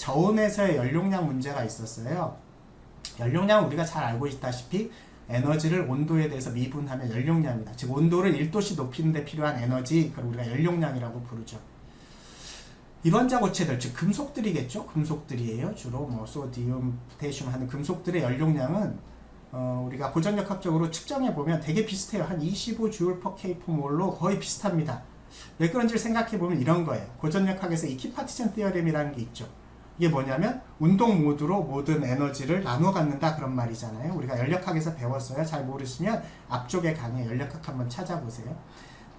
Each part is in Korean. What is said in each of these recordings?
저온에서의 연용량 문제가 있었어요. 연용량은 우리가 잘 알고 있다시피 에너지를 온도에 대해서 미분하면 연용량입니다. 즉 온도를 1도씩 높이는 데 필요한 에너지, 그걸 우리가 연용량이라고 부르죠. 이원자 고체들, 즉 금속들이겠죠. 금속들이에요. 주로 뭐 소디움, 포타시움 하는 금속들의 연용량은 우리가 고전역학적으로 측정해 보면 되게 비슷해요. 한 25J/Kmol로 거의 비슷합니다. 왜 그런지를 생각해 보면 이런 거예요. 고전역학에서 이키파티션 티어렘이라는 게 있죠. 이게 뭐냐면 운동 모드로 모든 에너지를 나누어 갖는다, 그런 말이잖아요. 우리가 연력학에서 배웠어요. 잘 모르시면 앞쪽에 강의 연력학 한번 찾아보세요.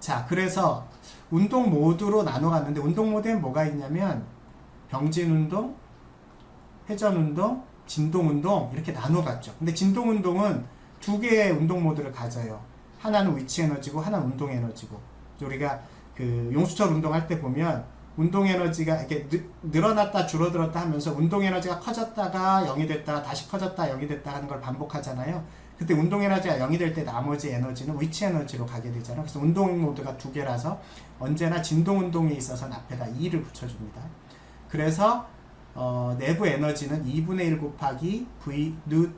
자, 그래서 운동 모드로 나눠 갔는데 운동 모드엔 뭐가 있냐면 병진 운동, 회전 운동, 진동 운동 이렇게 나눠 갔죠. 근데 진동 운동은 두 개의 운동 모드를 가져요. 하나는 위치 에너지고 하나는 운동 에너지고. 우리가 그 용수철 운동할 때 보면 운동 에너지가 이렇게 늘어났다 줄어들었다 하면서 운동 에너지가 커졌다가 0이 됐다가 다시 커졌다 0이 됐다 하는 걸 반복하잖아요. 그때 운동 에너지가 0이 될 때 나머지 에너지는 위치 에너지로 가게 되잖아요. 그래서 운동 모드가 두 개라서 언제나 진동 운동에 있어서는 앞에다 2를 붙여줍니다. 그래서 내부 에너지는 2분의 1 곱하기 V 누,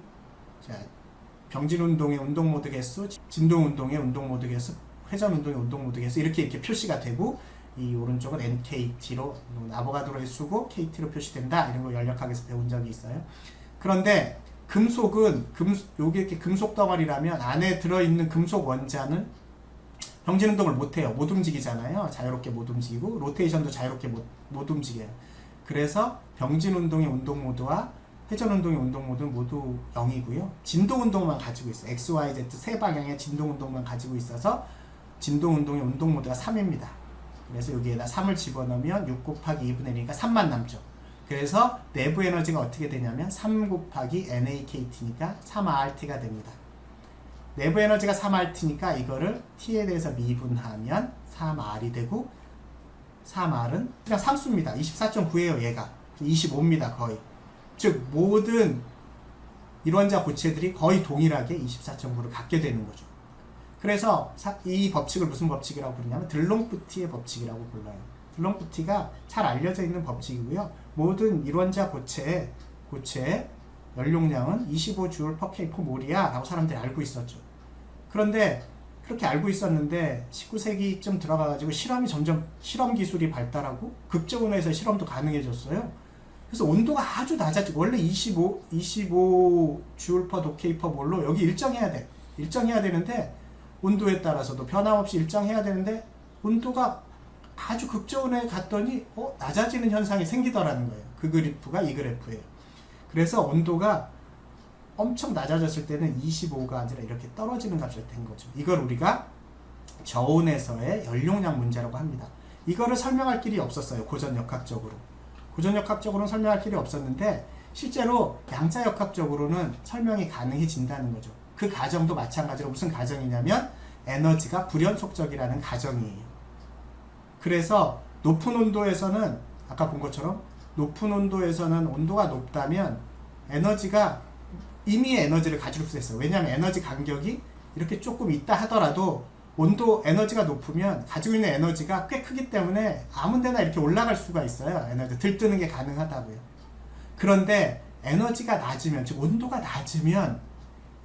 병진 운동의 운동 모드 개수, 진동 운동의 운동 모드 개수, 회전 운동의 운동 모드 개수 이렇게 표시가 되고, 이 오른쪽은 NKT로 아보가드로의 수고 KT로 표시된다, 이런 거 연력학에서 배운 적이 있어요. 그런데 금속은 요게 이렇게 금속 덩어리라면 안에 들어있는 금속 원자는 병진 운동을 못해요. 못 움직이잖아요. 자유롭게 못 움직이고 로테이션도 자유롭게 못 움직여요. 그래서 병진 운동의 운동 모드와 회전 운동의 운동 모드는 모두 0이고요. 진동 운동만 가지고 있어요. X, Y, Z 세 방향의 진동 운동만 가지고 있어서 진동 운동의 운동 모드가 3입니다. 그래서 여기에다 3을 집어넣으면 6 곱하기 2분의 1이니까 3만 남죠. 그래서 내부 에너지가 어떻게 되냐면 3 곱하기 NAKT니까 3RT가 됩니다. 내부 에너지가 3RT니까 이거를 T에 대해서 미분하면 3R이 되고, 3R은 그냥 상수입니다. 24.9예요 얘가. 25입니다 거의. 즉 모든 일원자 고체들이 거의 동일하게 24.9를 갖게 되는 거죠. 그래서 이 법칙을 무슨 법칙이라고 부르냐면 들롱푸티의 법칙이라고 불러요. 들롱푸티가 잘 알려져 있는 법칙이고요. 모든 일원자 고체의 연용량은 25J/Kmol이야 라고 사람들이 알고 있었죠. 그런데 그렇게 알고 있었는데 19세기쯤 들어가가지고 실험 기술이 발달하고 극저온에서 실험도 가능해졌어요. 그래서 온도가 아주 낮아지고, 원래 25J/Kmol로 여기 일정해야 돼. 일정해야 되는데 온도에 따라서도 변함없이 일정해야 되는데 온도가 아주 극저온에 갔더니 낮아지는 현상이 생기더라는 거예요. 그 그래프가 이 그래프예요. 그래서 온도가 엄청 낮아졌을 때는 25가 아니라 이렇게 떨어지는 값이 된 거죠. 이걸 우리가 저온에서의 연용량 문제라고 합니다. 이거를 설명할 길이 없었어요. 고전역학적으로는 설명할 길이 없었는데 실제로 양자역학적으로는 설명이 가능해진다는 거죠. 그 가정도 마찬가지로 무슨 가정이냐면 에너지가 불연속적이라는 가정이에요. 그래서 높은 온도에서는 아까 본 것처럼 높은 온도에서는 온도가 높다면 에너지가 이미 에너지를 가질 수 있어요. 왜냐하면 에너지 간격이 이렇게 조금 있다 하더라도 에너지가 높으면 가지고 있는 에너지가 꽤 크기 때문에 아무 데나 이렇게 올라갈 수가 있어요. 에너지 들뜨는 게 가능하다고요. 그런데 에너지가 낮으면, 즉 온도가 낮으면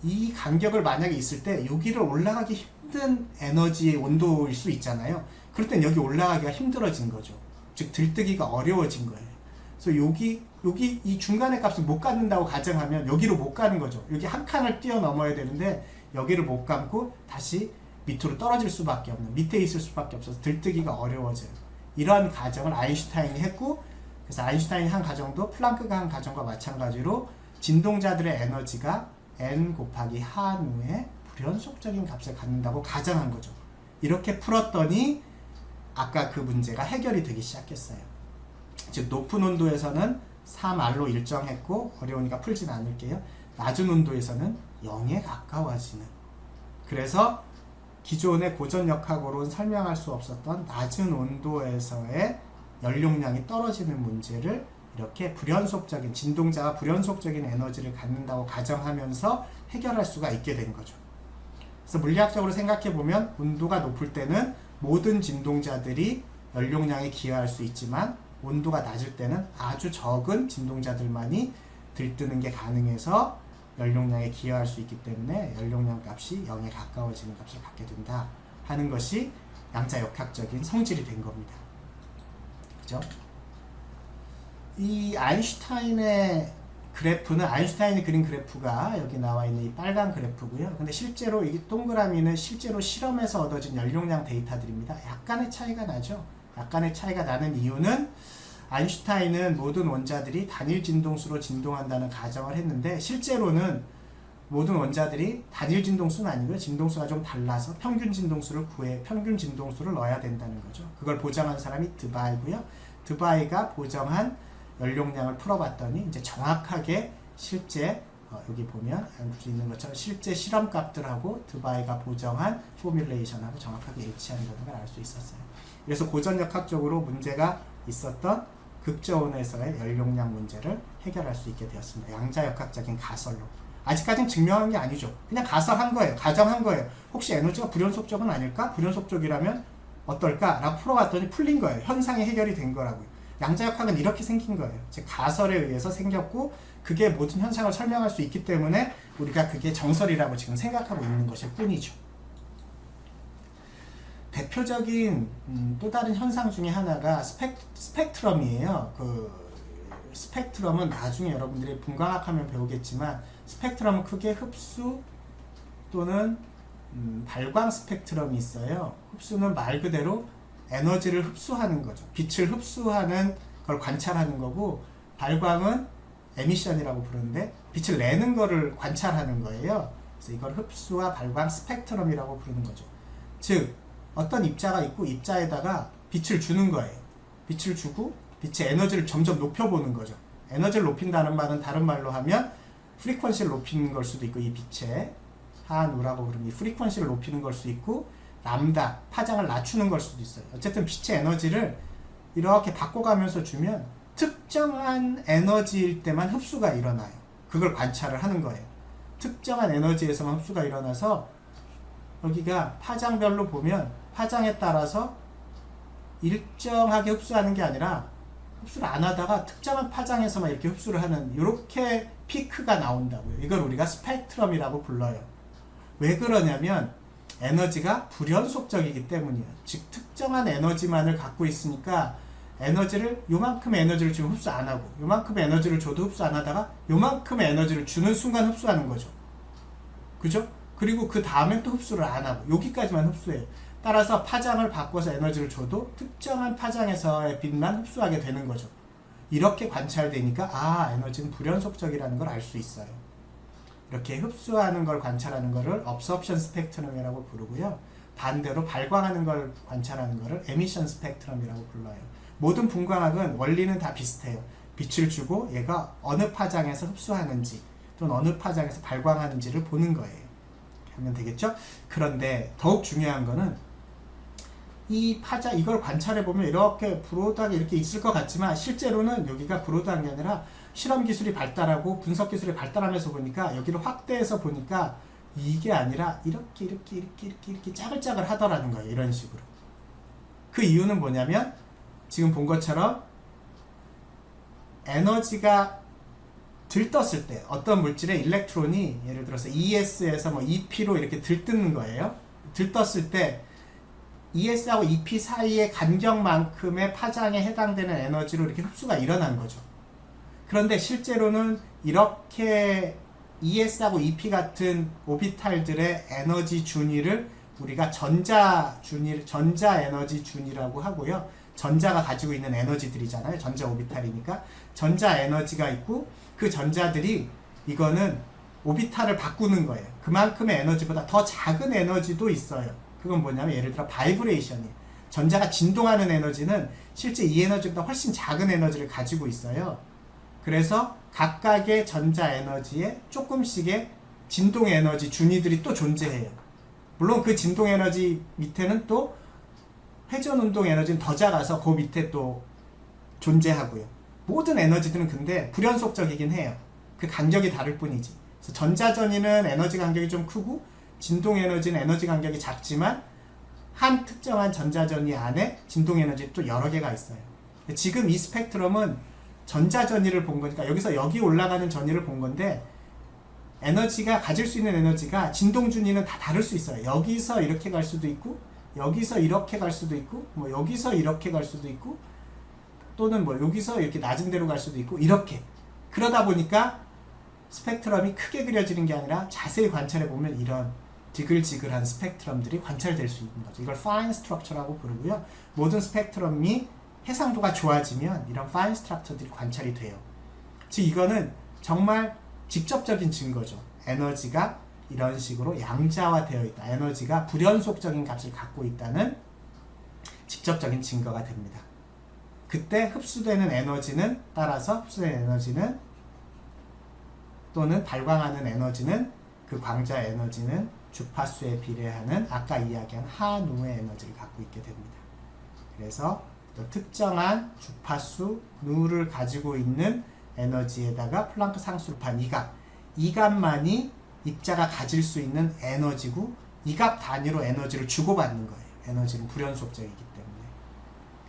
이 간격을 만약에 있을 때 여기를 올라가기 힘든 에너지의 온도일 수 있잖아요. 그럴 땐 여기 올라가기가 힘들어진 거죠. 즉 들뜨기가 어려워진 거예요. 그래서 여기 이 중간의 값을 못 갖는다고 가정하면 여기로 못 가는 거죠. 여기 한 칸을 뛰어넘어야 되는데 여기를 못 감고 다시 밑으로 떨어질 수밖에 없는, 밑에 있을 수밖에 없어서 들뜨기가 어려워져요. 이러한 가정을 아인슈타인이 했고, 그래서 아인슈타인이 한 가정도 플랑크가 한 가정과 마찬가지로 진동자들의 에너지가 n 곱하기 한우의 불연속적인 값을 갖는다고 가정한 거죠. 이렇게 풀었더니 아까 그 문제가 해결이 되기 시작했어요. 즉 높은 온도에서는 3R로 일정했고, 어려우니까 풀진 않을게요. 낮은 온도에서는 0에 가까워지는, 그래서 기존의 고전역학으로는 설명할 수 없었던 낮은 온도에서의 연용량이 떨어지는 문제를 이렇게 불연속적인, 진동자가 불연속적인 에너지를 갖는다고 가정하면서 해결할 수가 있게 된 거죠. 그래서 물리학적으로 생각해보면 온도가 높을 때는 모든 진동자들이 연용량에 기여할 수 있지만 온도가 낮을 때는 아주 적은 진동자들만이 들뜨는 게 가능해서 연용량에 기여할 수 있기 때문에 연용량 값이 0에 가까워지는 값을 갖게 된다 하는 것이 양자역학적인 성질이 된 겁니다. 그죠? 이 아인슈타인의 그래프는 아인슈타인이 그린 그래프가 여기 나와 있는 이 빨간 그래프고요. 근데 실제로 이 동그라미는 실제로 실험에서 얻어진 연용량 데이터들입니다. 약간의 차이가 나죠. 약간의 차이가 나는 이유는 아인슈타인은 모든 원자들이 단일 진동수로 진동한다는 가정을 했는데 실제로는 모든 원자들이 단일 진동수는 아니고요. 진동수가 좀 달라서 평균 진동수를 평균 진동수를 넣어야 된다는 거죠. 그걸 보정한 사람이 드바이고요. 드바이가 보정한 연용량을 풀어봤더니 이제 정확하게 실제 여기 보면 알 수 있는 것처럼 실제 실험 값들하고 드바이가 보정한 포뮬레이션하고 정확하게 일치한다는 걸 알 수 있었어요. 그래서 고전역학적으로 문제가 있었던 극저온에서의 연용량 문제를 해결할 수 있게 되었습니다. 양자역학적인 가설로. 아직까지는 증명한 게 아니죠. 그냥 가설한 거예요. 가정한 거예요. 혹시 에너지가 불연속적은 아닐까? 불연속적이라면 어떨까? 라고 풀어봤더니 풀린 거예요. 현상이 해결이 된 거라고요. 양자역학은 이렇게 생긴 거예요. 즉 가설에 의해서 생겼고 그게 모든 현상을 설명할 수 있기 때문에 우리가 그게 정설이라고 지금 생각하고 있는 것일 뿐이죠. 대표적인 또 다른 현상 중에 하나가 스펙트럼이에요. 그 스펙트럼은 나중에 여러분들이 분광학하면 배우겠지만 스펙트럼은 크게 흡수 또는 발광 스펙트럼이 있어요. 흡수는 말 그대로 에너지를 흡수하는 거죠. 빛을 흡수하는 걸 관찰하는 거고 발광은 에미션이라고 부르는데 빛을 내는 거를 관찰하는 거예요. 그래서 이걸 흡수와 발광 스펙트럼이라고 부르는 거죠. 즉 어떤 입자가 있고 입자에다가 빛을 주는 거예요. 빛을 주고 빛의 에너지를 점점 높여보는 거죠. 에너지를 높인다는 말은 다른 말로 하면 프리퀀시를 높이는 걸 수도 있고 이 빛의 한우라고 부르는 이 프리퀀시를 높이는 걸 수 있고 람다, 파장을 낮추는 걸 수도 있어요. 어쨌든 빛의 에너지를 이렇게 바꿔가면서 주면 특정한 에너지일 때만 흡수가 일어나요. 그걸 관찰을 하는 거예요. 특정한 에너지에서만 흡수가 일어나서 여기가 파장별로 보면 파장에 따라서 일정하게 흡수하는 게 아니라 흡수를 안 하다가 특정한 파장에서만 이렇게 흡수를 하는 이렇게 피크가 나온다고요. 이걸 우리가 스펙트럼이라고 불러요. 왜 그러냐면 에너지가 불연속적이기 때문이에요. 즉 특정한 에너지만을 갖고 있으니까 에너지를 요만큼의 에너지를 지금 흡수 안 하고 요만큼의 에너지를 줘도 흡수 안 하다가 요만큼의 에너지를 주는 순간 흡수하는 거죠. 그죠? 그리고 그 다음엔 또 흡수를 안 하고 여기까지만 흡수해요. 따라서 파장을 바꿔서 에너지를 줘도 특정한 파장에서의 빛만 흡수하게 되는 거죠. 이렇게 관찰되니까 에너지는 불연속적이라는 걸 알 수 있어요. 이렇게 흡수하는 걸 관찰하는 거를 absorption 스펙트럼이라고 부르고요. 반대로 발광하는 걸 관찰하는 거를 emission 스펙트럼이라고 불러요. 모든 분광학은 원리는 다 비슷해요. 빛을 주고 얘가 어느 파장에서 흡수하는지 또는 어느 파장에서 발광하는지를 보는 거예요. 하면 되겠죠? 그런데 더욱 중요한 거는 이 파장 이걸 관찰해 보면 이렇게 브로드하게 이렇게 있을 것 같지만 실제로는 여기가 브로드한 게 아니라 실험 기술이 발달하고 분석 기술이 발달하면서 보니까 여기를 확대해서 보니까 이게 아니라 이렇게 짜글짜글 하더라는 거예요. 이런 식으로. 그 이유는 뭐냐면 지금 본 것처럼 에너지가 들떴을 때 어떤 물질의 일렉트론이 예를 들어서 ES에서 뭐 EP로 이렇게 들뜨는 거예요. 들떴을 때 ES하고 EP 사이의 간격만큼의 파장에 해당되는 에너지로 이렇게 흡수가 일어난 거죠. 그런데 실제로는 이렇게 ES하고 EP 같은 오비탈들의 에너지 준위를 우리가 전자 에너지 준위라고 하고요. 전자가 가지고 있는 에너지들이잖아요. 전자 오비탈이니까. 전자 에너지가 있고 그 전자들이 이거는 오비탈을 바꾸는 거예요. 그만큼의 에너지보다 더 작은 에너지도 있어요. 그건 뭐냐면 예를 들어 바이브레이션이에요. 전자가 진동하는 에너지는 실제 이 에너지보다 훨씬 작은 에너지를 가지고 있어요. 그래서 각각의 전자 에너지에 조금씩의 진동 에너지 준위들이 또 존재해요. 물론 그 진동 에너지 밑에는 또 회전 운동 에너지는 더 작아서 그 밑에 또 존재하고요. 모든 에너지들은 근데 불연속적이긴 해요. 그 간격이 다를 뿐이지. 그래서 전자전이는 에너지 간격이 좀 크고 진동 에너지는 에너지 간격이 작지만 한 특정한 전자전이 안에 진동 에너지 또 여러 개가 있어요. 지금 이 스펙트럼은 전자 전위를 본 거니까 여기서 여기 올라가는 전위를 본 건데 에너지가 가질 수 있는 에너지가 진동 준위는 다 다를 수 있어요. 여기서 이렇게 갈 수도 있고 여기서 이렇게 갈 수도 있고 뭐 여기서 이렇게 갈 수도 있고 또는 뭐 여기서 이렇게 낮은 데로 갈 수도 있고 이렇게 그러다 보니까 스펙트럼이 크게 그려지는 게 아니라 자세히 관찰해 보면 이런 지글지글한 스펙트럼들이 관찰될 수 있는 거죠. 이걸 fine structure라고 부르고요. 모든 스펙트럼이 해상도가 좋아지면 이런 fine structure들이 관찰이 돼요. 즉 이거는 정말 직접적인 증거죠. 에너지가 이런 식으로 양자화되어 있다. 에너지가 불연속적인 값을 갖고 있다는 직접적인 증거가 됩니다. 그때 흡수되는 에너지는 따라서 흡수되는 에너지는 또는 발광하는 에너지는 그 광자 에너지는 주파수에 비례하는 아까 이야기한 한우의 에너지를 갖고 있게 됩니다. 그래서 또 특정한 주파수 누를 가지고 있는 에너지에다가 플랑크 상수를 곱한 이 값만이 입자가 가질 수 있는 에너지고 이 값 단위로 에너지를 주고받는 거예요. 에너지는 불연속적이기 때문에.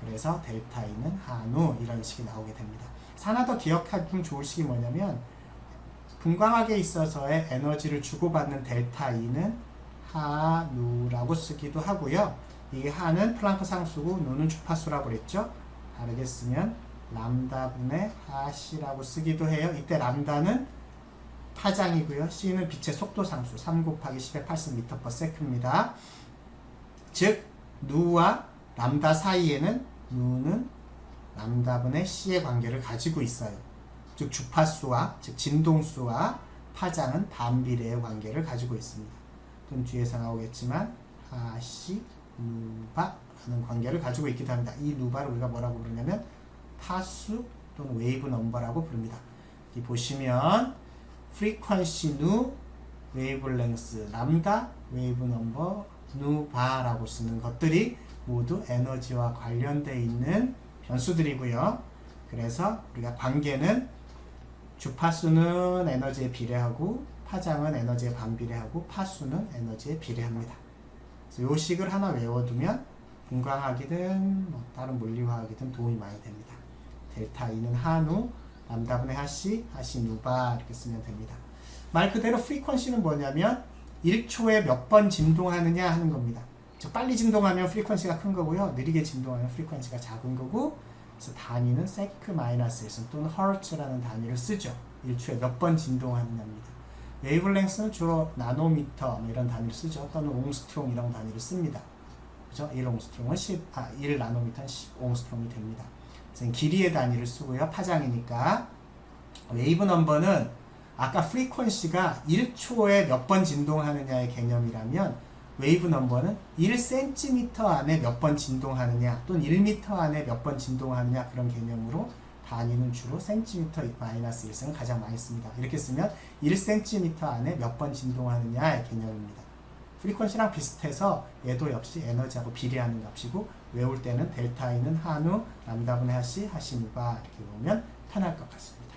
그래서 델타 E는 한우 이런 식이 나오게 됩니다. 하나 더 기억하면 좋을 식이 뭐냐면 분광학에 있어서의 에너지를 주고받는 델타 E는 한우라고 쓰기도 하고요. 이게 한은 플랑크 상수고 누는 주파수라고 그랬죠. 다르게 쓰면 람다분의 하씨라고 쓰기도 해요. 이때 람다는 파장이고요. C는 빛의 속도 상수 3 곱하기 10의 80m/s입니다. 즉 누와 람다 사이에는 누는 람다분의 C의 관계를 가지고 있어요. 즉 주파수와 즉 진동수와 파장은 반비례의 관계를 가지고 있습니다. 또는 뒤에서 나오겠지만 하씨 누바라는 관계를 가지고 있기도 합니다. 이 누바를 우리가 뭐라고 부르냐면 파수 또는 웨이브 넘버라고 부릅니다. 여기 보시면 프리퀀시 누, 웨이브 랭스, 람다, 웨이브 넘버, 누바라고 쓰는 것들이 모두 에너지와 관련되어 있는 변수들이고요. 그래서 우리가 관계는 주파수는 에너지에 비례하고 파장은 에너지에 반비례하고 파수는 에너지에 비례합니다. 그래서 이 식을 하나 외워두면 분광학이든 뭐 다른 물리화학이든 도움이 많이 됩니다. 델타 E는 한우, 람다분의 하씨, 하씨 누바 이렇게 쓰면 됩니다. 말 그대로 프리퀀시는 뭐냐면 1초에 몇 번 진동하느냐 하는 겁니다. 즉 빨리 진동하면 프리퀀시가 큰 거고요. 느리게 진동하면 프리퀀시가 작은 거고 그래서 단위는 세크-1 또는 허츠라는 단위를 쓰죠. 1초에 몇 번 진동하느냐입니다. 웨이블랭스는 주로 나노미터 이런 단위를 쓰죠. 또는 옹스트롱 이런 단위를 씁니다. 그죠? 1옹스트롱은 1나노미터는 10옹스트롱이 됩니다. 그래서 길이의 단위를 쓰고요. 파장이니까. 웨이브 넘버는 아까 프리퀀시가 1초에 몇 번 진동하느냐의 개념이라면 웨이브 넘버는 1cm 안에 몇 번 진동하느냐 또는 1m 안에 몇 번 진동하느냐 그런 개념으로 단위는 주로 cm-1을 가장 많이 씁니다. 이렇게 쓰면 1cm 안에 몇 번 진동하느냐의 개념입니다. 프리퀀시랑 비슷해서 얘도 역시 에너지하고 비례하는 값이고 외울 때는 델타 E는 한우, 람다분의 하씨, 하씨 누바 이렇게 보면 편할 것 같습니다.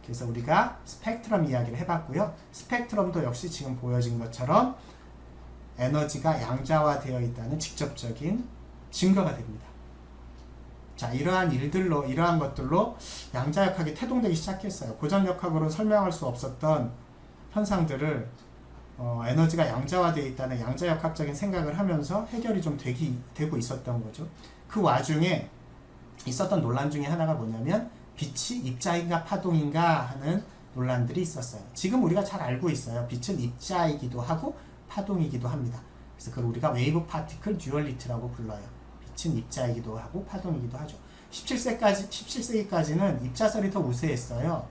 그래서 우리가 스펙트럼 이야기를 해봤고요. 스펙트럼도 역시 지금 보여진 것처럼 에너지가 양자화되어 있다는 직접적인 증거가 됩니다. 자, 이러한 것들로 양자역학이 태동되기 시작했어요. 고전역학으로는 설명할 수 없었던 현상들을 에너지가 양자화되어 있다는 양자역학적인 생각을 하면서 해결이 좀 되고 있었던 거죠. 그 와중에 있었던 논란 중에 하나가 뭐냐면 빛이 입자인가 파동인가 하는 논란들이 있었어요. 지금 우리가 잘 알고 있어요. 빛은 입자이기도 하고 파동이기도 합니다. 그래서 그걸 우리가 웨이브 파티클 듀얼리티라고 불러요. 빛은 입자이기도 하고 파동이기도 하죠. 17세기까지는 입자설이 더 우세했어요.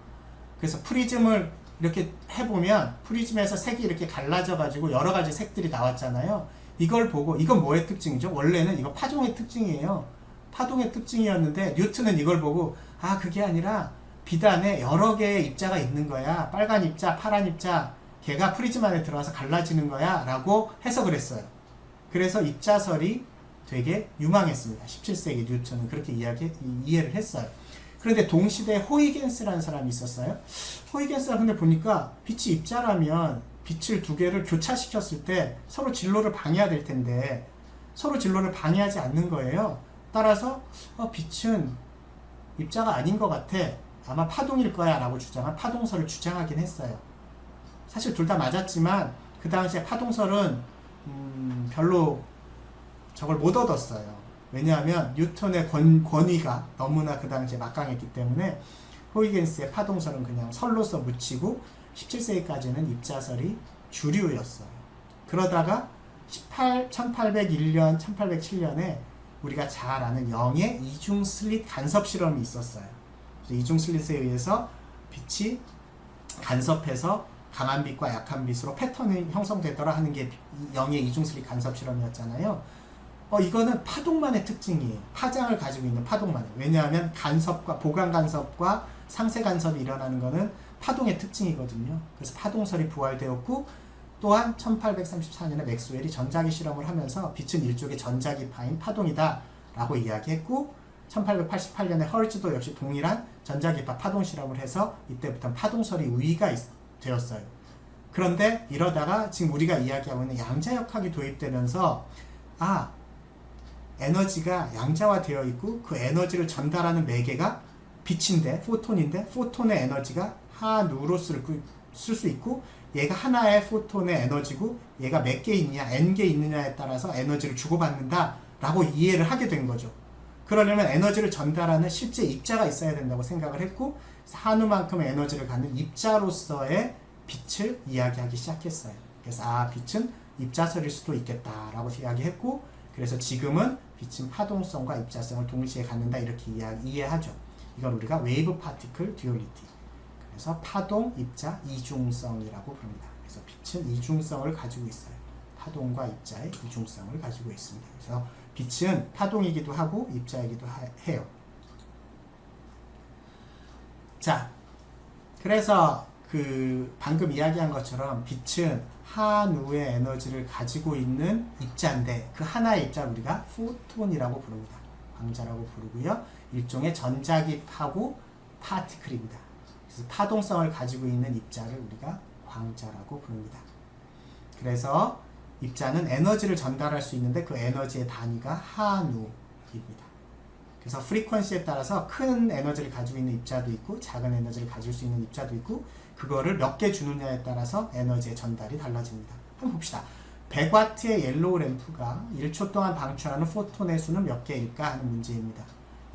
그래서 프리즘을 이렇게 해보면 프리즘에서 색이 이렇게 갈라져 가지고 여러 가지 색들이 나왔잖아요. 이걸 보고 이건 뭐의 특징이죠? 원래는 이거 파동의 특징이에요. 파동의 특징이었는데 뉴턴은 이걸 보고 아 그게 아니라 빛 안에 여러 개의 입자가 있는 거야. 빨간 입자, 파란 입자 걔가 프리즘 안에 들어와서 갈라지는 거야 라고 해석을 했어요. 그래서 입자설이 되게 유망했습니다. 17세기 뉴턴은 그렇게 이해를 했어요. 그런데 동시대에 호이겐스라는 사람이 있었어요. 호이겐스가 근데 보니까 빛이 입자라면 빛을 두 개를 교차시켰을 때 서로 진로를 방해해야 될 텐데 서로 진로를 방해하지 않는 거예요. 따라서 빛은 입자가 아닌 것 같아. 아마 파동일 거야 라고 주장한 파동설을 주장하긴 했어요. 사실 둘 다 맞았지만 그 당시에 파동설은 별로 저걸 못 얻었어요. 왜냐하면 뉴턴의 권위가 너무나 그 당시에 막강했기 때문에 호이겐스의 파동설은 그냥 설로서 묻히고 17세기까지는 입자설이 주류였어요. 그러다가 1801년, 1807년에 우리가 잘 아는 영의 이중 슬릿 간섭 실험이 있었어요. 이중 슬릿에 의해서 빛이 간섭해서 강한 빛과 약한 빛으로 패턴이 형성되더라 하는 게 영의 이중 슬릿 간섭 실험이었잖아요. 이거는 파동만의 특징이에요. 파장을 가지고 있는 파동만의. 왜냐하면 간섭과 보강 간섭과 상쇄 간섭이 일어나는 거는 파동의 특징이거든요. 그래서 파동설이 부활되었고 또한 1834년에 맥스웰이 전자기 실험을 하면서 빛은 일종의 전자기파인 파동이다 라고 이야기했고 1888년에 헐즈도 역시 동일한 전자기파 파동 실험을 해서 이때부터 파동설이 우위가 되었어요. 그런데 이러다가 지금 우리가 이야기하고 있는 양자역학이 도입되면서 에너지가 양자화되어 있고 그 에너지를 전달하는 매개가 빛인데 포톤인데 포톤의 에너지가 하누로 쓸 수 있고 얘가 하나의 포톤의 에너지고 얘가 몇 개 있냐 n개 있느냐에 따라서 에너지를 주고받는다 라고 이해를 하게 된 거죠. 그러려면 에너지를 전달하는 실제 입자가 있어야 된다고 생각을 했고 한우만큼의 에너지를 갖는 입자로서의 빛을 이야기하기 시작했어요. 그래서 빛은 입자설일 수도 있겠다 라고 이야기했고 그래서 지금은 빛은 파동성과 입자성을 동시에 갖는다 이렇게 이해하죠. 이건 우리가 웨이브 파티클 듀얼리티 그래서 파동, 입자, 이중성이라고 부릅니다. 그래서 빛은 이중성을 가지고 있어요. 파동과 입자의 이중성을 가지고 있습니다. 그래서 빛은 파동이기도 하고 입자이기도 해요. 자, 그래서 방금 이야기한 것처럼 빛은 한우의 에너지를 가지고 있는 입자인데 그 하나의 입자를 우리가 포톤이라고 부릅니다. 광자라고 부르고요. 일종의 전자기파고 파티클입니다. 그래서 파동성을 가지고 있는 입자를 우리가 광자라고 부릅니다. 그래서 입자는 에너지를 전달할 수 있는데 그 에너지의 단위가 한우입니다. 그래서 프리퀀시에 따라서 큰 에너지를 가지고 있는 입자도 있고 작은 에너지를 가질 수 있는 입자도 있고 그거를 몇 개 주느냐에 따라서 에너지의 전달이 달라집니다. 한번 봅시다. 100W의 옐로우 램프가 1초 동안 방출하는 포톤의 수는 몇 개일까 하는 문제입니다.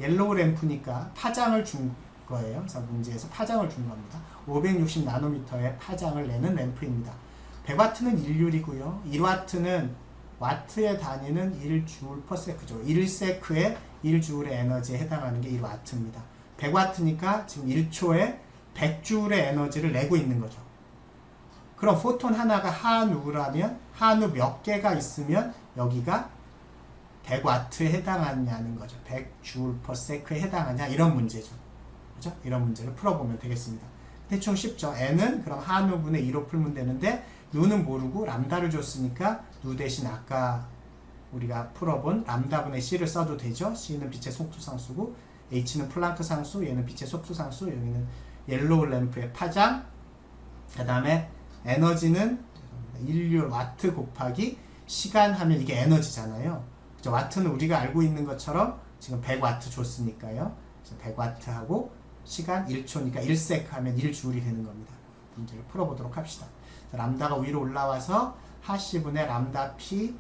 옐로우 램프니까 파장을 준 거예요. 그래서 문제에서 파장을 준 겁니다. 560 나노미터의 파장을 내는 램프입니다. 100W는 1율이고요. 1W는 와트의 단위는 1줄 per sec죠. 1세크에 1줄의 에너지에 해당하는 게 1W입니다. 100W니까 지금 1초에 100줄의 에너지를 내고 있는 거죠. 그럼 포톤 하나가 한우라면 한우 몇 개가 있으면 여기가 100W에 해당하냐는 거죠. 100줄 per sec에 해당하냐 이런 문제죠. 그렇죠? 이런 문제를 풀어보면 되겠습니다. 대충 쉽죠. n은 그럼 한우분의 2로 풀면 되는데 누는 모르고 람다를 줬으니까 누 대신 아까 우리가 풀어본 람다분의 c를 써도 되죠. c는 빛의 속도상수고 h는 플랑크 상수, 얘는 빛의 속도상수, 여기는 옐로우 램프의 파장, 그 다음에 에너지는 1율 와트 곱하기 시간 하면 이게 에너지잖아요. 그렇죠? 와트는 우리가 알고 있는 것처럼 지금 100와트 줬으니까요. 100와트하고 시간 1초니까 1세크 하면 1줄이 되는 겁니다. 문제를 풀어보도록 합시다. 람다가 위로 올라와서 하시분의 람다 p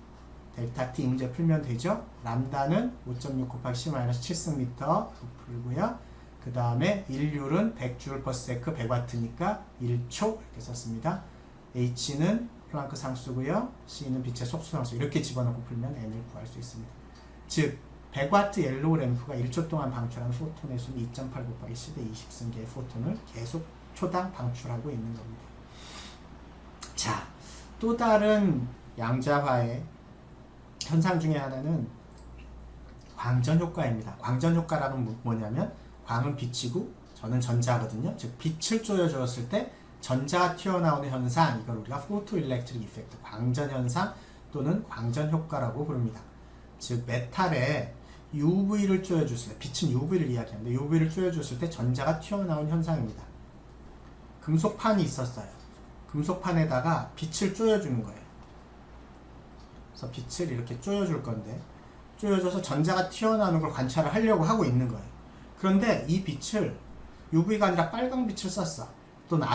델타 t 이 문제 풀면 되죠. 람다는 5.6 곱하기 10-7승미터 풀고요. 그 다음에 1율은 100줄 per sec 100와트니까 1초 이렇게 썼습니다. h는 플랑크 상수고요. c는 빛의 속수 상수 이렇게 집어넣고 풀면 n을 구할 수 있습니다. 즉 100와트 옐로우 램프가 1초 동안 방출하는 포톤의 수는 2.8 곱하기 10의 20승계의 포톤을 계속 초당 방출하고 있는 겁니다. 자, 또 다른 양자화의 현상 중에 하나는 광전 효과입니다. 광전 효과라는 뭐냐면 광은 빛이고 저는 전자거든요. 즉 빛을 쪼여주었을 때 전자가 튀어나오는 현상, 이걸 우리가 포토일렉트릭 이펙트, 광전 현상 또는 광전 효과라고 부릅니다. 즉 메탈에 UV를 쪼여줬을 때, 빛은 UV를 이야기하는데 UV를 쪼여줬을 때 전자가 튀어나온 현상입니다. 금속판이 있었어요. 금속판에다가 빛을 쪼여주는 거예요. 그래서 빛을 이렇게 쪼여줄 건데 쪼여줘서 전자가 튀어나오는 걸 관찰을 하려고 하고 있는 거예요. 그런데 이 빛을 UV가 아니라 빨강 빛을 썼어. 또는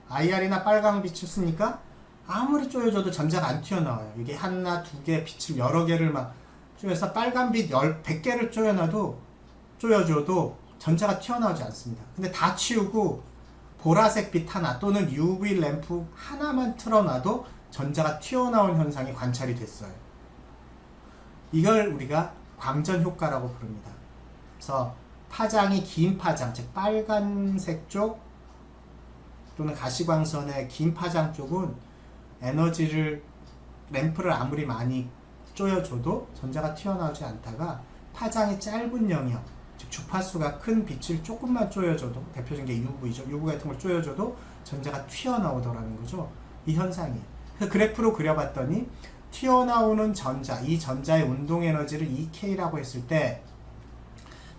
IR이나 빨강 빛을 쓰니까 아무리 쪼여줘도 전자가 안 튀어나와요. 이게 하나, 두 개 빛을 여러 개를 막 쪼여서 빨간 빛 100개를 쪼여줘도 전자가 튀어나오지 않습니다. 근데 다 치우고 보라색 빛 하나 또는 UV 램프 하나만 틀어놔도 전자가 튀어나온 현상이 관찰이 됐어요. 이걸 우리가 광전 효과라고 부릅니다. 그래서 파장이 긴 파장, 즉 빨간색 쪽 또는 가시광선의 긴 파장 쪽은 에너지를 램프를 아무리 많이 쪼여줘도 전자가 튀어나오지 않다가 파장이 짧은 영역, 즉 주파수가 큰 빛을 조금만 쪼여줘도, 대표적인 게 UV죠. UV 같은 걸 쪼여줘도 전자가 튀어나오더라는 거죠. 이 현상이. 그래서 그래프로 그려봤더니 튀어나오는 전자, 이 전자의 운동 에너지를 EK라고 했을 때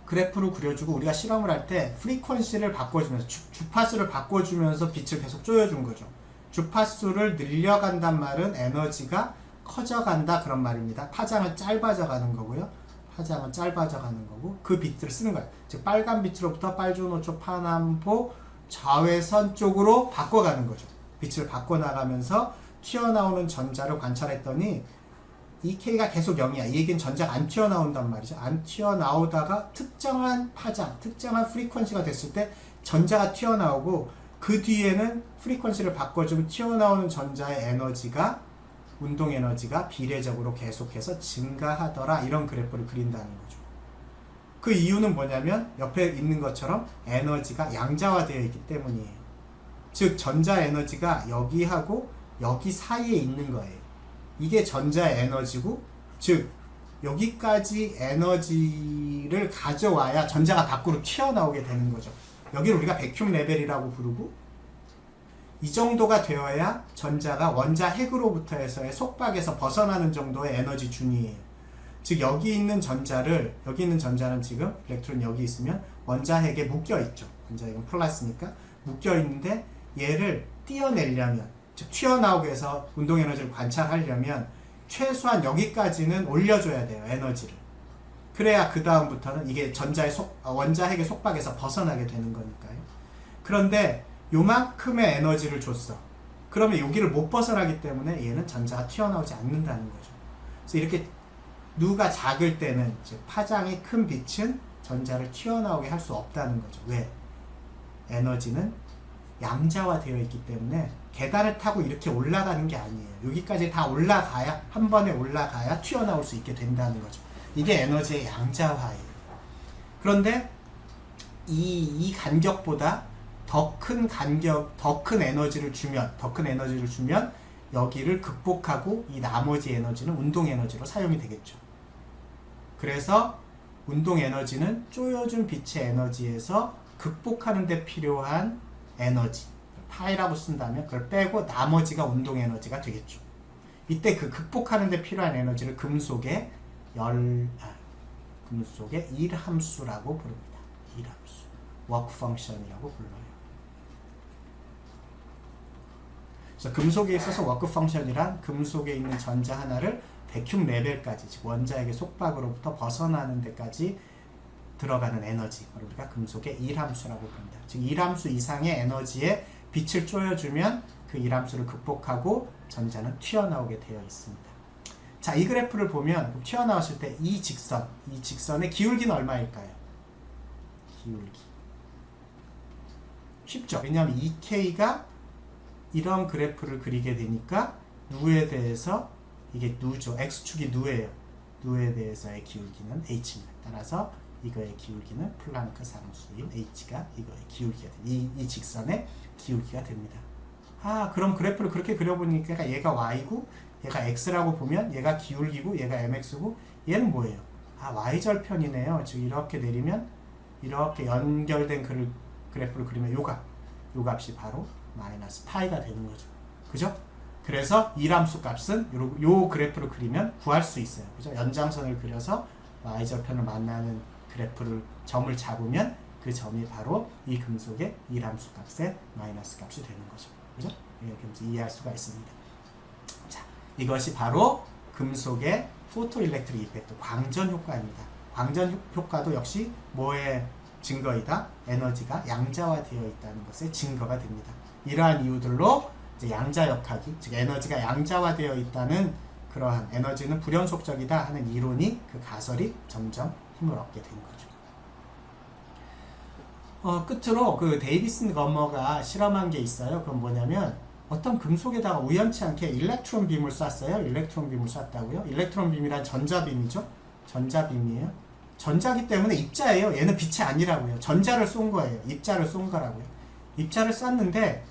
그래프로 그려주고 우리가 실험을 할 때 프리퀀시를 바꿔주면서 주파수를 바꿔주면서 빛을 계속 쪼여준 거죠. 주파수를 늘려간단 말은 에너지가 커져간다 그런 말입니다. 파장은 짧아져 가는 거고요. 파장은 짧아져 가는 거고 그 빛들을 쓰는 거예요. 즉 빨간 빛으로부터 빨주노초 파남포 좌회선 쪽으로 바꿔가는 거죠. 빛을 바꿔나가면서 튀어나오는 전자를 관찰했더니 EK가 계속 0이야. 이 얘기는 전자가 안 튀어나온단 말이죠. 안 튀어나오다가 특정한 파장, 특정한 프리퀀시가 됐을 때 전자가 튀어나오고 그 뒤에는 프리퀀시를 바꿔주면 튀어나오는 전자의 에너지가 운동 에너지가 비례적으로 계속해서 증가하더라. 이런 그래프를 그린다는 거죠. 그 이유는 뭐냐면 옆에 있는 것처럼 에너지가 양자화되어 있기 때문이에요. 즉 전자 에너지가 여기하고 여기 사이에 있는 거예요. 이게 전자의 에너지고, 즉 여기까지 에너지를 가져와야 전자가 밖으로 튀어나오게 되는 거죠. 여기를 우리가 백큐 레벨이라고 부르고, 이 정도가 되어야 전자가 원자 핵으로부터 해서의 속박에서 벗어나는 정도의 에너지 준위예요. 즉 여기 있는 전자는 지금 일렉트론이 여기 있으면 원자 핵에 묶여 있죠. 원자 핵은 플러스니까 묶여 있는데 얘를 띄어내려면, 즉 튀어나오게 해서 운동 에너지를 관찰하려면 최소한 여기까지는 올려줘야 돼요. 에너지를. 그래야 그 다음부터는 이게 원자 핵의 속박에서 벗어나게 되는 거니까요. 그런데 요만큼의 에너지를 줬어. 그러면 여기를 못 벗어나기 때문에 얘는 전자가 튀어나오지 않는다는 거죠. 그래서 이렇게 누가 작을 때는, 즉 파장이 큰 빛은 전자를 튀어나오게 할 수 없다는 거죠. 왜? 에너지는 양자화되어 있기 때문에 계단을 타고 이렇게 올라가는 게 아니에요. 여기까지 다 올라가야, 한 번에 올라가야 튀어나올 수 있게 된다는 거죠. 이게 에너지의 양자화예요. 그런데 이 간격보다 더 큰 에너지를 주면 여기를 극복하고 이 나머지 에너지는 운동 에너지로 사용이 되겠죠. 그래서 운동 에너지는 쪼여준 빛의 에너지에서 극복하는 데 필요한 에너지, 파이라고 쓴다면 그걸 빼고 나머지가 운동 에너지가 되겠죠. 이때 그 극복하는 데 필요한 에너지를 금속의 일함수라고 부릅니다. 일함수. 워크 펑션이라고 불러요. 그래서 금속에 있어서 워크 펑션이란 금속에 있는 전자 하나를 백큐 레벨까지, 즉 원자핵의 속박으로부터 벗어나는 데까지 들어가는 에너지, 우리가 금속의 일함수라고 부릅니다. 즉 일함수 이상의 에너지에 빛을 쪼여주면 그 일함수를 극복하고 전자는 튀어나오게 되어 있습니다. 자, 이 그래프를 보면 튀어나왔을 때 이 직선의 기울기는 얼마일까요? 기울기. 쉽죠? 왜냐하면 EK가 이런 그래프를 그리게 되니까 누에 대해서, 이게 누죠. X축이 누예요. 누에 대해서의 기울기는 H입니다. 따라서 이거의 기울기는 플랑크 상수인 H가 이거의 기울기가 됩니다. 이 직선의 기울기가 됩니다. 그럼 그래프를 그렇게 그려보니까 얘가 Y고 얘가 X라고 보면 얘가 기울기고 얘가 MX고 얘는 뭐예요? Y절편이네요. 즉 이렇게 내리면 이렇게 연결된 그래프를 그리면 요 값이 바로 마이너스 파이가 되는 거죠. 그죠? 그래서 일함수 값은 요 그래프를 그리면 구할 수 있어요. 그죠? 연장선을 그려서 Y절편을 만나는 그래프를 점을 잡으면 그 점이 바로 이 금속의 일함수 값의 마이너스 값이 되는 거죠. 그죠? 이렇게 하면서 이해할 수가 있습니다. 자, 이것이 바로 금속의 포토일렉트릭 이펙트, 광전 효과입니다. 광전 효과도 역시 뭐에 증거이다. 에너지가 양자화되어 있다는 것의 증거가 됩니다. 이러한 이유들로 이제 양자역학이, 즉 에너지가 양자화되어 있다는 그러한 에너지는 불연속적이다 하는 이론이, 그 가설이 점점 힘을 얻게 된 거죠. 끝으로 그 데이비슨 거머가 실험한 게 있어요. 그건 뭐냐면 어떤 금속에다가 우연치 않게 일렉트론 빔을 쐈어요. 일렉트론 빔을 쐈다고요? 일렉트론 빔이란 전자빔이죠. 전자빔이에요. 전자기 때문에 입자예요. 얘는 빛이 아니라고요. 전자를 쏜 거예요. 입자를 쏜 거라고요. 입자를 쐈는데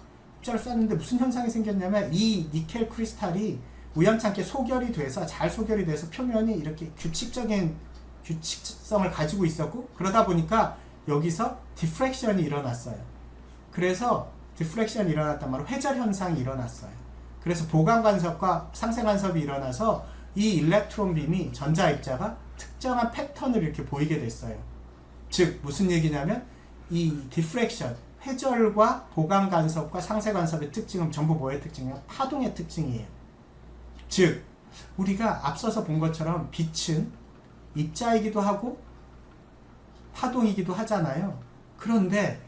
무슨 현상이 생겼냐면 이 니켈 크리스탈이 우연찮게 소결이 돼서, 잘 소결이 돼서 표면이 이렇게 규칙성을 가지고 있었고, 그러다 보니까 여기서 디프렉션이 일어났어요. 그래서 디프렉션이 일어났단 말로 회절 현상이 일어났어요. 그래서 보강 간섭과 상쇄 간섭이 일어나서 이 일렉트론 빔이, 전자 입자가 특정한 패턴을 이렇게 보이게 됐어요. 즉 무슨 얘기냐면 이 디프렉션, 회절과 보강 간섭과 상쇄 간섭의 특징은 전부 뭐의 특징이에요? 파동의 특징이에요. 즉 우리가 앞서서 본 것처럼 빛은 입자이기도 하고 파동이기도 하잖아요. 그런데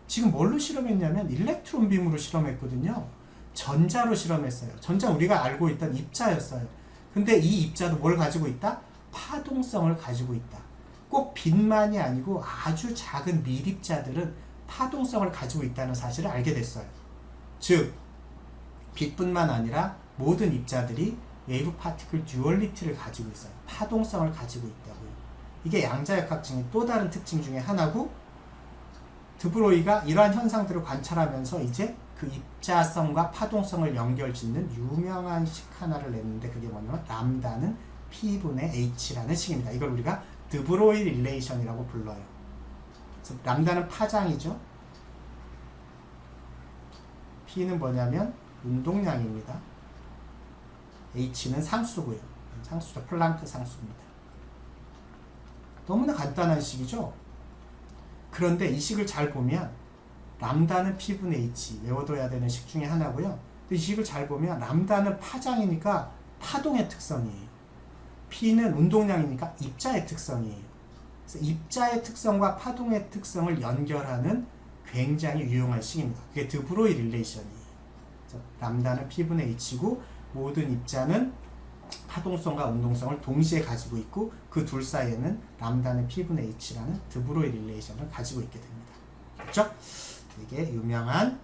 지금 뭘로 실험했냐면 일렉트론 빔으로 실험했거든요. 전자로 실험했어요. 전자 우리가 알고 있던 입자였어요. 근데 이 입자도 뭘 가지고 있다? 파동성을 가지고 있다. 꼭 빛만이 아니고 아주 작은 밀입자들은 파동성을 가지고 있다는 사실을 알게 됐어요. 즉 빛뿐만 아니라 모든 입자들이 웨이브 파티클 듀얼리티를 가지고 있어요. 파동성을 가지고 있다고요. 이게 양자역학적인 또 다른 특징 중에 하나고, 드브로이가 이러한 현상들을 관찰하면서 이제 그 입자성과 파동성을 연결짓는 유명한 식 하나를 냈는데, 그게 뭐냐면 람다는 P분의 H라는 식입니다. 이걸 우리가 드브로이 릴레이션이라고 불러요. 그래서 람다는 파장이죠. P는 뭐냐면 운동량입니다. H는 상수고요. 상수죠. 플랑크 상수입니다. 너무나 간단한 식이죠. 그런데 이 식을 잘 보면 람다는 P분의 H 외워둬야 되는 식 중에 하나고요. 근데 이 식을 잘 보면 람다는 파장이니까 파동의 특성이에요. P는 운동량이니까 입자의 특성이에요. 그래서 입자의 특성과 파동의 특성을 연결하는 굉장히 유용한 식입니다. 그게 드브로이 릴레이션이에요. 람다는 P분의 H고 모든 입자는 파동성과 운동성을 동시에 가지고 있고, 그 둘 사이에는 람다는 P분의 H라는 드브로이 릴레이션을 가지고 있게 됩니다. 그렇죠? 이게 유명한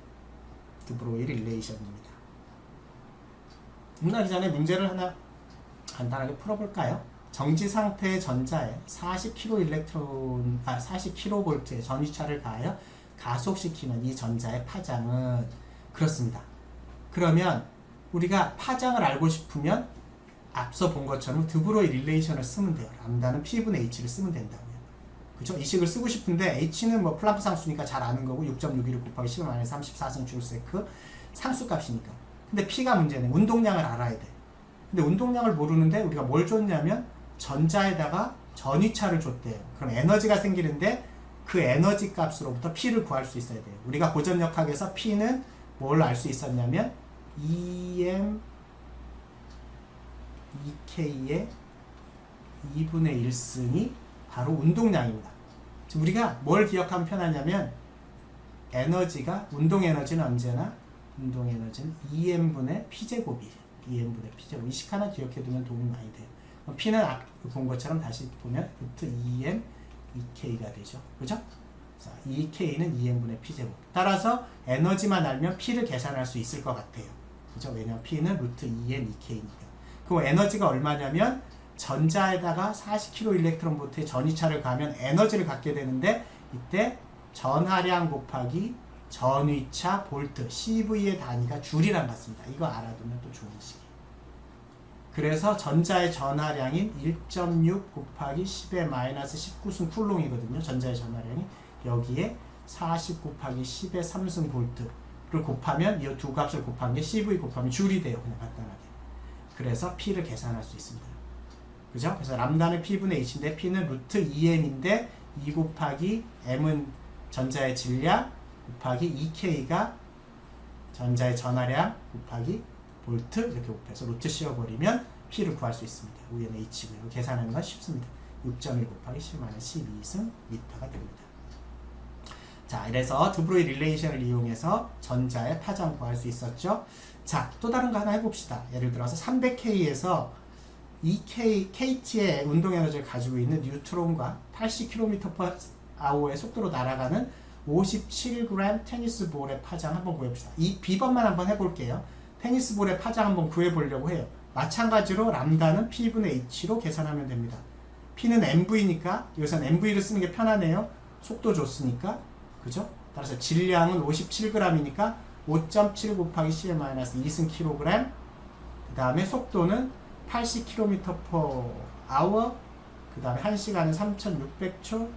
드브로이 릴레이션입니다. 끝나기 전에 문제를 하나 간단하게 풀어볼까요? 정지 상태의 전자에 40kV의 전위차를 가하여 가속시키는 이 전자의 파장은 그렇습니다. 그러면 우리가 파장을 알고 싶으면 앞서 본 것처럼 드브로이 릴레이션을 쓰면 돼요. 람다는 P분의 H를 쓰면 된다고요. 그죠? 이 식을 쓰고 싶은데 H는 뭐 플랑크 상수니까 잘 아는 거고 6.616 곱하기 10⁻34승 줄세크 상수값이니까. 근데 P가 문제는 운동량을 알아야 돼. 근데 운동량을 모르는데 우리가 뭘 줬냐면 전자에다가 전위차를 줬대요. 그럼 에너지가 생기는데 그 에너지 값으로부터 P를 구할 수 있어야 돼요. 우리가 고전역학에서 P는 뭘 알 수 있었냐면 EM EK의 2분의 1승이 바로 운동량입니다. 우리가 뭘 기억하면 편하냐면 에너지가, 운동 에너지는 언제나 운동 에너지는 EM분의 P제곱이에요. EM분의 P제곱. 이 식 하나 기억해두면 도움이 많이 돼요. P는 본 것처럼 다시 보면 루트 EM EK가 되죠. 그죠? 자, EK는 EM분의 P제곱. 따라서 에너지만 알면 P를 계산할 수 있을 것 같아요. 그죠? 왜냐면 P는 루트 EM EK니까. 그 에너지가 얼마냐면 전자에다가 40kg 일렉트론 볼트의 전위차를 가하면 에너지를 갖게 되는데, 이때 전하량 곱하기 전위차 볼트, CV의 단위가 줄이랑 같습니다. 이거 알아두면 또 좋은 식이에요. 그래서 전자의 전하량인 1.6 곱하기 10의 마이너스 19승 쿨롱이거든요. 전자의 전하량이. 여기에 40 곱하기 10의 3승 볼트를 곱하면 이 두 값을 곱한 게 CV 곱하면 줄이 돼요. 그냥 간단하게. 그래서 P를 계산할 수 있습니다. 그죠? 그래서 람다는 P분의 H인데 P는 루트 2M인데 2 곱하기 M은 전자의 질량 곱하기 2K가 전자의 전하량 곱하기 볼트 이렇게 곱해서 루트 씌워버리면 P를 구할 수 있습니다. 위에는 H고요. 계산하는 건 쉽습니다. 6.1 곱하기 10-12승 미터가 됩니다. 자, 이래서 드브로이 릴레이션을 이용해서 전자의 파장 구할 수 있었죠. 자, 또 다른 거 하나 해봅시다. 예를 들어서 300K에서 2K, KT의 운동 에너지를 가지고 있는 뉴트론과 80km/h의 속도로 날아가는 57g 테니스 볼의 파장 한번 구해봅시다. 이 비번만 한번 해볼게요. 테니스 볼의 파장 한번 구해보려고 해요. 마찬가지로 람다는 P분의 H로 계산하면 됩니다. P는 MV니까 여기서는 MV를 쓰는 게 편하네요. 속도 줬으니까. 그죠? 따라서 질량은 57g이니까 5.7 곱하기 10의 마이너스 2승 kg. 그 다음에 속도는 80km/h. 그 다음에 1시간은 3600초,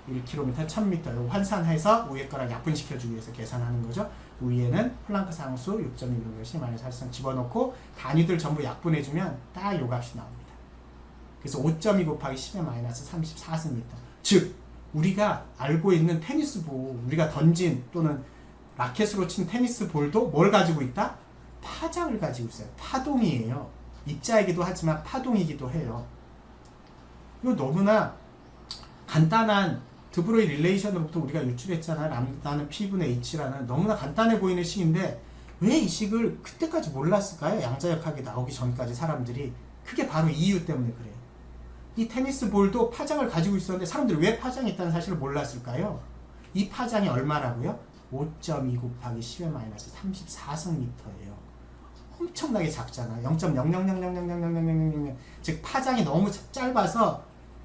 1km 1000m. 이거 환산해서 위에 거랑 약분시켜주기 위해서 계산하는 거죠. 위에는 플랑크 상수 6.1kg 마이너스 8성 집어넣고 단위들 전부 약분해주면 딱 요 값이 나옵니다. 그래서 5.2 곱하기 10의 마이너스 34cm. 즉 우리가 알고 있는 테니스 볼, 우리가 던진 또는 라켓으로 친 테니스 볼도 뭘 가지고 있다? 파장을 가지고 있어요. 파동이에요. 입자이기도 하지만 파동이기도 해요. 이거 너무나 간단한 드브로이 릴레이션으로부터 우리가 유출했잖아요. 람다는 P분의 H라는 너무나 간단해 보이는 식인데 왜 이 식을 그때까지 몰랐을까요? 양자역학이 나오기 전까지 사람들이. 그게 바로 이유 때문에 그래요. 이 테니스 볼도 파장을 가지고 있었는데 사람들이 왜 파장이 있다는 사실을 몰랐을까요? 이 파장이 얼마라고요? 5.2 곱하기 10의 마이너스 34승미터예요. 엄청나게 작잖아. 0.0000000000, 즉 파장이 너무 짧아서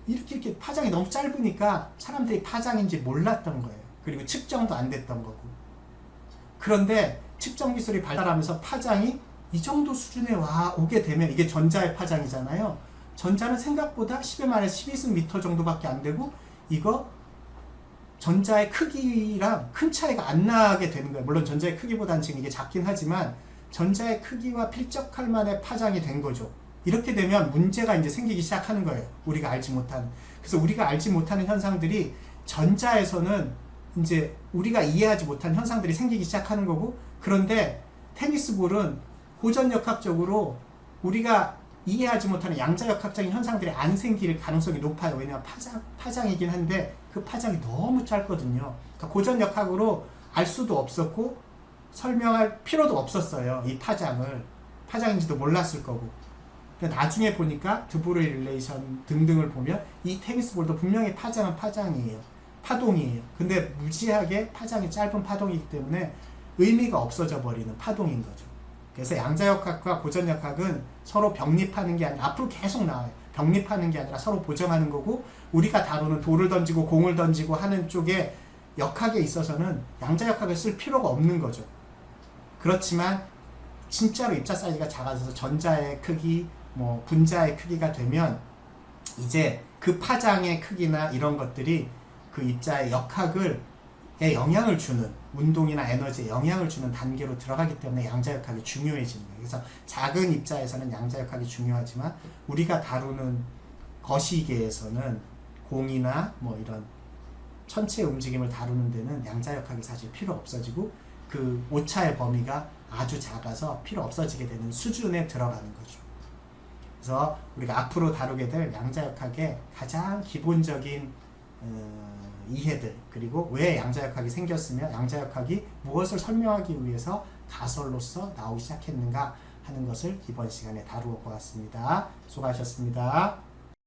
이렇게 파장이 너무 짧으니까 사람들이 파장인지 몰랐던 거예요. 그리고 측정도 안 됐던 거고. 그런데 측정 기술이 발달하면서 파장이 이 정도 수준에 오게 되면 이게 전자의 파장이잖아요. 전자는 생각보다 10의 마이너스 12승미터 정도밖에 안 되고 이거 전자의 크기랑 큰 차이가 안 나게 되는 거예요. 물론 전자의 크기보다는 지금 이게 작긴 하지만 전자의 크기와 필적할 만의 파장이 된 거죠. 이렇게 되면 문제가 이제 생기기 시작하는 거예요. 우리가 알지 못하는. 그래서 우리가 알지 못하는 현상들이 전자에서는 이제 우리가 이해하지 못한 현상들이 생기기 시작하는 거고, 그런데 테니스 볼은 고전역학적으로 우리가 이해하지 못하는 양자역학적인 현상들이 안 생길 가능성이 높아요. 왜냐하면 파장이긴 한데 그 파장이 너무 짧거든요. 그러니까 고전역학으로 알 수도 없었고 설명할 필요도 없었어요. 이 파장을. 파장인지도 몰랐을 거고. 근데 나중에 보니까 드브로이 릴레이션 등등을 보면 이 테니스 볼도 분명히 파장은 파장이에요. 파동이에요. 근데 무지하게 파장이 짧은 파동이기 때문에 의미가 없어져 버리는 파동인 거죠. 그래서 양자역학과 고전역학은 서로 병립하는 게 아니라 앞으로 계속 나와요. 병립하는 게 아니라 서로 보정하는 거고, 우리가 다루는 돌을 던지고 공을 던지고 하는 쪽에 역학에 있어서는 양자역학을 쓸 필요가 없는 거죠. 그렇지만 진짜로 입자 사이즈가 작아져서 전자의 크기, 분자의 크기가 되면 이제 그 파장의 크기나 이런 것들이 그 입자의 역학에 영향을 주는, 운동이나 에너지에 영향을 주는 단계로 들어가기 때문에 양자역학이 중요해지는 거예요. 그래서 작은 입자에서는 양자역학이 중요하지만 우리가 다루는 거시기에서는 공이나 이런 천체의 움직임을 다루는 데는 양자역학이 사실 필요 없어지고 그 오차의 범위가 아주 작아서 필요 없어지게 되는 수준에 들어가는 거죠. 그래서 우리가 앞으로 다루게 될 양자역학의 가장 기본적인 이해들, 그리고 왜 양자역학이 생겼으며 양자역학이 무엇을 설명하기 위해서 가설로서 나오기 시작했는가 하는 것을 이번 시간에 다루어 보았습니다. 수고하셨습니다.